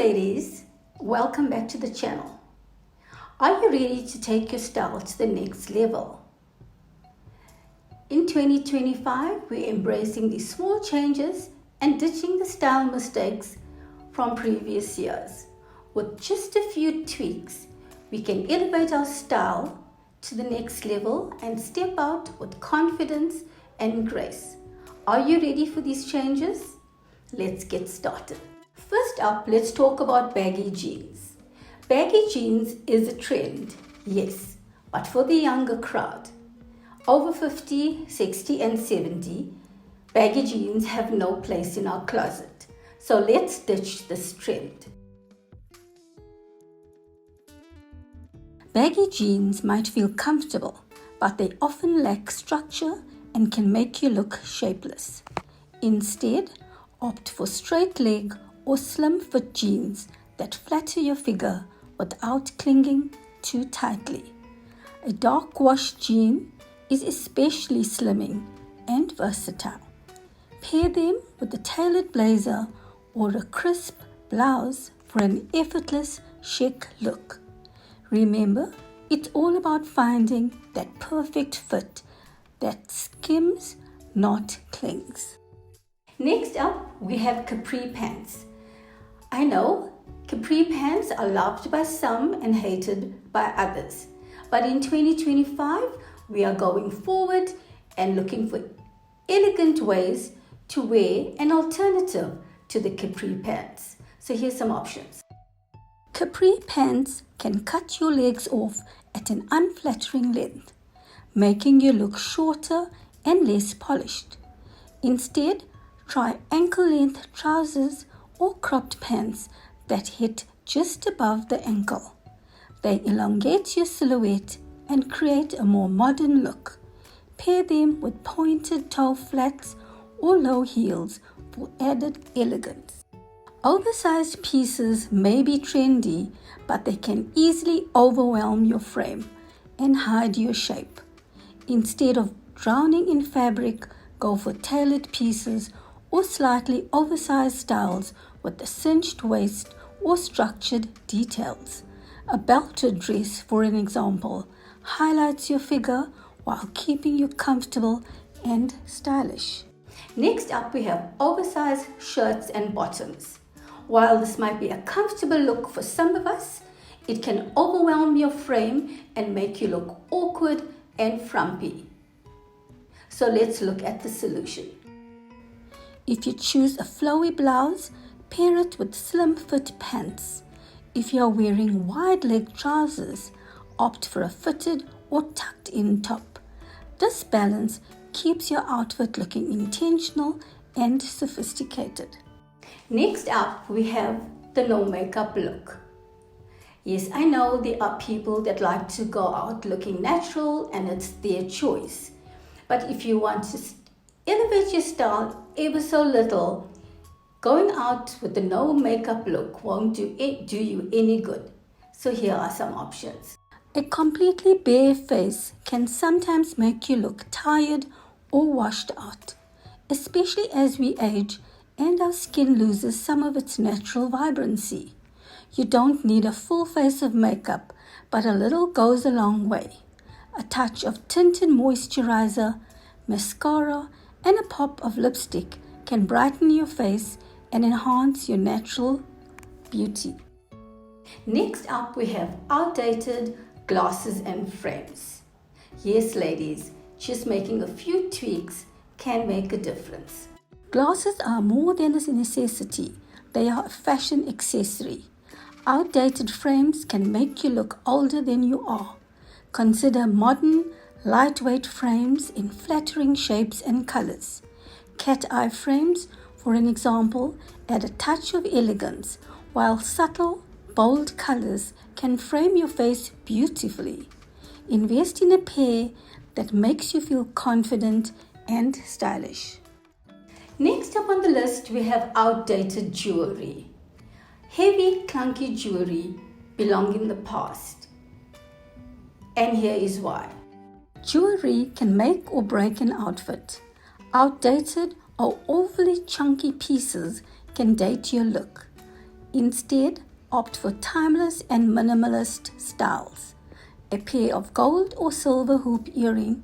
ladies, welcome back to the channel. Are you ready to take your style to the next level? In 2025, we're embracing these small changes and ditching the style mistakes from previous years. With just a few tweaks, we can elevate our style to the next level and step out with confidence and grace. Are you ready for these changes? Let's get started. First up, let's talk about baggy jeans. Baggy jeans is a trend, yes, but for the younger crowd. Over 50, 60 and 70, baggy jeans have no place in our closet. So let's ditch this trend. Baggy jeans might feel comfortable, but they often lack structure and can make you look shapeless. Instead, opt for straight leg or slim fit jeans that flatter your figure without clinging too tightly. A dark wash jean is especially slimming and versatile. Pair them with a tailored blazer or a crisp blouse for an effortless, chic look. Remember, it's all about finding that perfect fit that skims, not clings. Next up, we have capri pants. I know capri pants are loved by some and hated by others. But in 2025, we are going forward and looking for elegant ways to wear an alternative to the capri pants. So here's some options. Capri pants can cut your legs off at an unflattering length, making you look shorter and less polished. Instead, try ankle-length trousers or cropped pants that hit just above the ankle. They elongate your silhouette and create a more modern look. Pair them with pointed toe flats or low heels for added elegance. Oversized pieces may be trendy, but they can easily overwhelm your frame and hide your shape. Instead of drowning in fabric, go for tailored pieces or slightly oversized styles with a cinched waist or structured details. A belted dress, for an example, highlights your figure while keeping you comfortable and stylish. Next up, we have oversized shirts and bottoms. While this might be a comfortable look for some of us, it can overwhelm your frame and make you look awkward and frumpy. So let's look at the solution. If you choose a flowy blouse, pair it with slim fit pants. If you are wearing wide leg trousers, opt for a fitted or tucked in top. This balance keeps your outfit looking intentional and sophisticated. Next up, we have the no makeup look. Yes, I know there are people that like to go out looking natural and it's their choice. But if you want to elevate your style ever so little, going out with the no makeup look won't do you any good. So here are some options. A completely bare face can sometimes make you look tired or washed out, especially as we age and our skin loses some of its natural vibrancy. You don't need a full face of makeup, but a little goes a long way. A touch of tinted moisturizer, mascara, and a pop of lipstick can brighten your face and enhance your natural beauty. Next up, we have outdated glasses and frames. Yes, ladies, just making a few tweaks can make a difference. Glasses are more than a necessity. They are a fashion accessory. Outdated frames can make you look older than you are. Consider modern, lightweight frames in flattering shapes and colors. Cat eye frames, for an example, add a touch of elegance, while subtle, bold colors can frame your face beautifully. Invest in a pair that makes you feel confident and stylish. Next up on the list, we have outdated jewelry. Heavy, clunky jewelry belong in the past. And here is why. Jewelry can make or break an outfit. Outdated or overly chunky pieces can date your look. Instead, opt for timeless and minimalist styles. A pair of gold or silver hoop earring,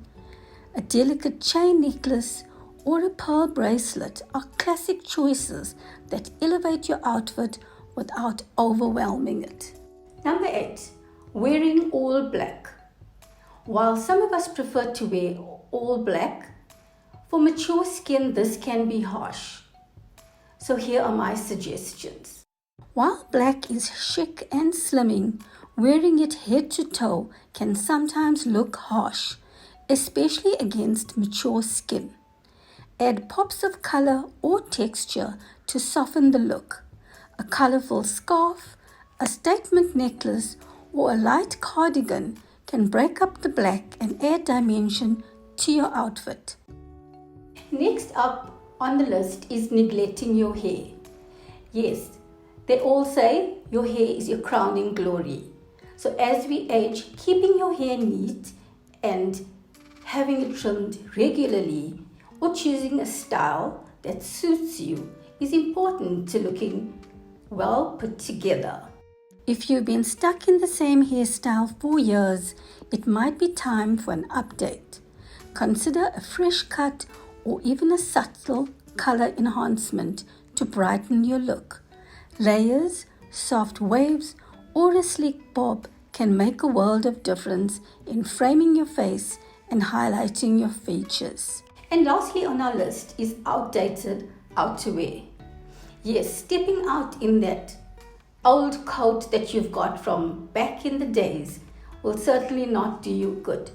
a delicate chain necklace, or a pearl bracelet are classic choices that elevate your outfit without overwhelming it. Number 8. Wearing all black. While some of us prefer to wear all black, for mature skin this can be harsh. So here are my suggestions. While black is chic and slimming, wearing it head to toe can sometimes look harsh, especially against mature skin. Add pops of color or texture to soften the look. A colorful scarf, a statement necklace, or a light cardigan can break up the black and add dimension to your outfit. Next up on the list is neglecting your hair. Yes, they all say your hair is your crowning glory. So as we age, keeping your hair neat and having it trimmed regularly or choosing a style that suits you is important to looking well put together. If you've been stuck in the same hairstyle for years, it might be time for an update. Consider a fresh cut or even a subtle color enhancement to brighten your look. Layers, soft waves, or a sleek bob can make a world of difference in framing your face and highlighting your features. And lastly on our list is outdated outerwear. Yes, stepping out in that old coat that you've got from back in the days will certainly not do you good.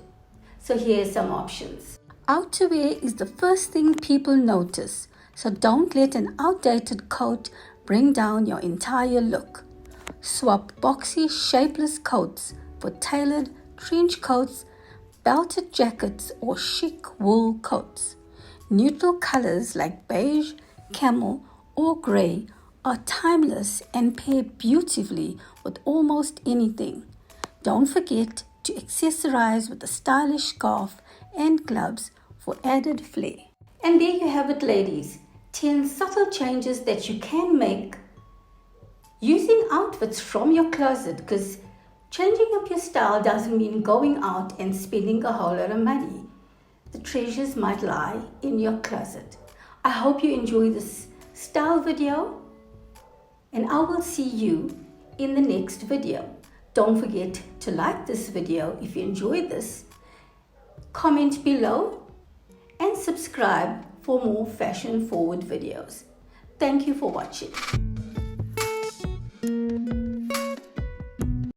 So here are some options. Outerwear is the first thing people notice, so don't let an outdated coat bring down your entire look. Swap boxy, shapeless coats for tailored trench coats, belted jackets, or chic wool coats. Neutral colors like beige, camel, or grey are timeless and pair beautifully with almost anything. Don't forget to accessorize with a stylish scarf and gloves for added flair. And there you have it, ladies. 10 subtle changes that you can make using outfits from your closet, because changing up your style doesn't mean going out and spending a whole lot of money. The treasures might lie in your closet. I hope you enjoy this style video, and I will see you in the next video. Don't forget to like this video if you enjoyed this, comment below, and subscribe for more fashion forward videos. Thank you for watching.